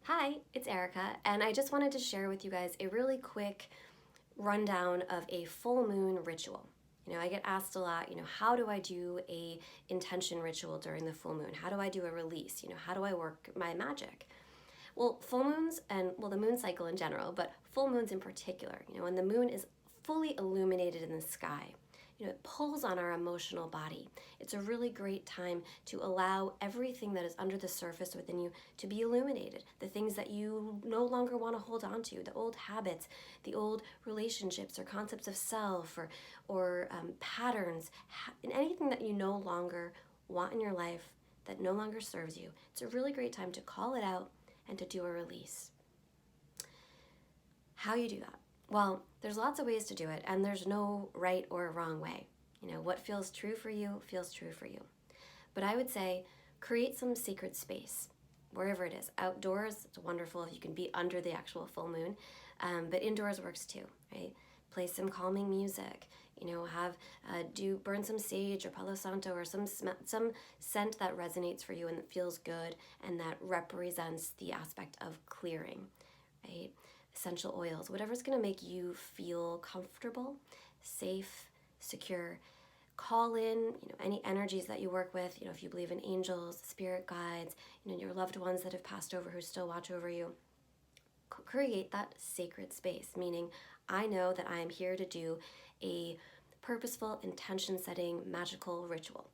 Hi, it's Erica, and I just wanted to share with you guys a really quick rundown of a full moon ritual. I get asked a lot, how do I do a intention ritual during the full moon? How do I do a release? How do I work my magic? Well, full moons and, well, the moon cycle in general, but full moons in particular, when the moon is fully illuminated in the sky, it pulls on our emotional body. It's a really great time to allow everything that is under the surface within you to be illuminated. The things that you no longer want to hold on to, the old habits, the old relationships or concepts of self or patterns, and anything that you no longer want in your life that no longer serves you. It's a really great time to call it out and to do a release. How you do that? Well, there's lots of ways to do it, and there's no right or wrong way. What feels true for you feels true for you. But I would say create some sacred space, wherever it is. Outdoors, it's wonderful if you can be under the actual full moon, but indoors works too, right? Play some calming music, burn some sage or Palo Santo or some scent that resonates for you and that feels good and that represents the aspect of clearing, right? Essential oils, whatever's going to make you feel comfortable, safe, secure. Call in, any energies that you work with, if you believe in angels, spirit guides, your loved ones that have passed over who still watch over you. Create that sacred space, meaning I know that I am here to do a purposeful, intention-setting, magical ritual,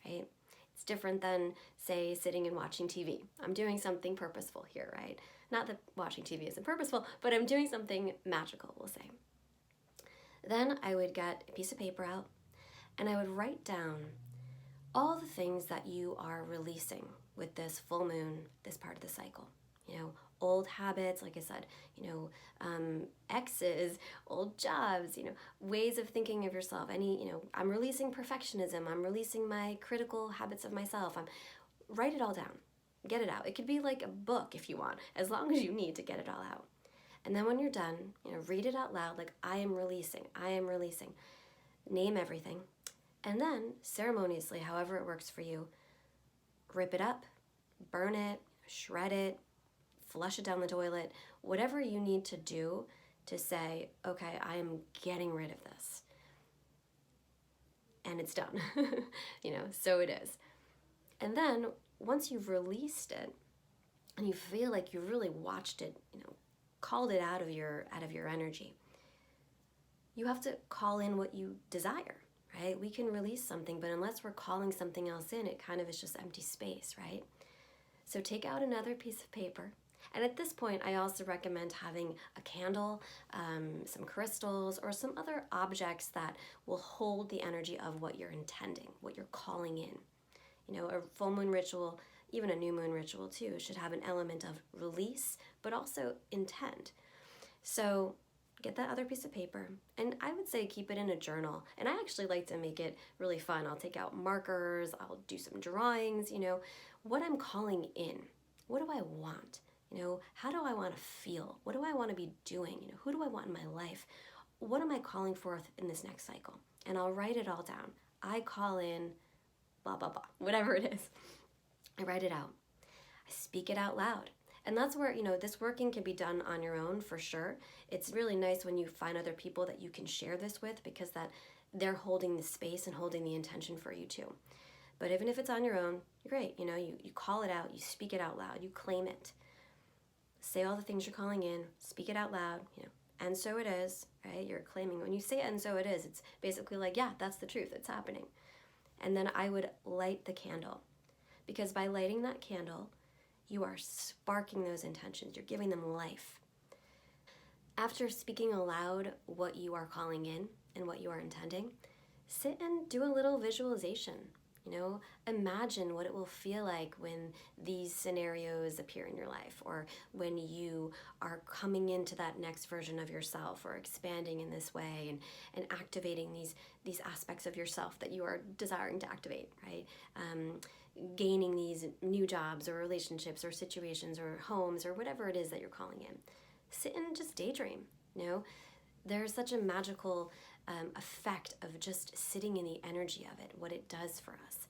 right? It's different than, say, sitting and watching TV. I'm doing something purposeful here, right? Not that watching TV isn't purposeful, but I'm doing something magical, we'll say. Then I would get a piece of paper out and I would write down all the things that you are releasing with this full moon, this part of the cycle. Old habits, like I said, exes, old jobs, ways of thinking of yourself. I'm releasing perfectionism. I'm releasing my critical habits of myself. Write it all down. Get it out. It could be like a book if you want, as long as you need to get it all out. And then when you're done, read it out loud like, I am releasing. Name everything. And then, ceremoniously, however it works for you, rip it up, burn it, shred it, flush it down the toilet, whatever you need to do to say, okay, I am getting rid of this. And it's done. So it is. And then once you've released it and you feel like you really watched it, called it out of your energy, you have to call in what you desire, right? We can release something, but unless we're calling something else in, it kind of is just empty space, right? So take out another piece of paper. And at this point, I also recommend having a candle, some crystals, or some other objects that will hold the energy of what you're intending, what you're calling in. A full moon ritual, even a new moon ritual too, should have an element of release, but also intent. So get that other piece of paper, and I would say keep it in a journal. And I actually like to make it really fun. I'll take out markers, I'll do some drawings, what I'm calling in. What do I want? How do I want to feel? What do I want to be doing? Who do I want in my life? What am I calling forth in this next cycle? And I'll write it all down. I call in blah, blah, blah, whatever it is. I write it out. I speak it out loud. And that's where, this working can be done on your own for sure. It's really nice when you find other people that you can share this with, because that they're holding the space and holding the intention for you too. But even if it's on your own, great. You call it out, you speak it out loud, you claim it. Say all the things you're calling in, speak it out loud, and so it is, right? You're claiming. When you say and so it is, it's basically like, yeah, that's the truth, it's happening. And then I would light the candle, because by lighting that candle, you are sparking those intentions, you're giving them life. After speaking aloud what you are calling in and what you are intending, sit and do a little visualization. Imagine what it will feel like when these scenarios appear in your life, or when you are coming into that next version of yourself, or expanding in this way and activating these aspects of yourself that you are desiring to activate, right? Gaining these new jobs or relationships or situations or homes or whatever it is that you're calling in. Sit and just daydream, There's such a magical effect of just sitting in the energy of it, what it does for us.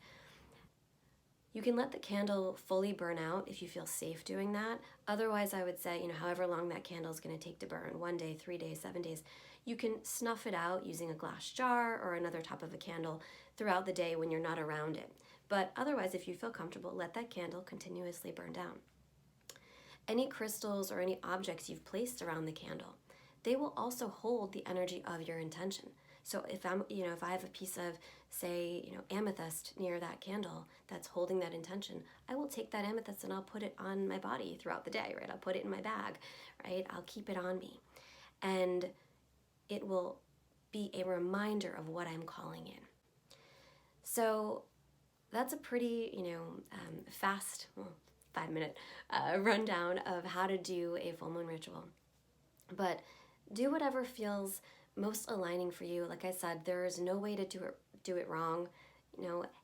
You can let the candle fully burn out if you feel safe doing that. Otherwise, I would say, however long that candle is going to take to burn, 1 day, 3 days, 7 days, you can snuff it out using a glass jar or another top of a candle throughout the day when you're not around it. But otherwise, if you feel comfortable, let that candle continuously burn down. Any crystals or any objects you've placed around the candle, they will also hold the energy of your intention. So if I have a piece of, say, amethyst near that candle that's holding that intention, I will take that amethyst and I'll put it on my body throughout the day, right? I'll put it in my bag, right? I'll keep it on me. And it will be a reminder of what I'm calling in. So that's a pretty, fast, 5-minute rundown of how to do a full moon ritual. But do whatever feels most aligning for you. Like I said, there is no way to do it wrong.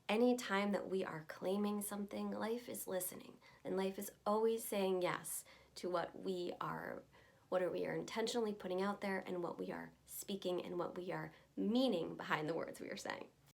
Any time that we are claiming something, life is listening, and life is always saying yes to what we are intentionally putting out there, and what we are speaking, and what we are meaning behind the words we are saying.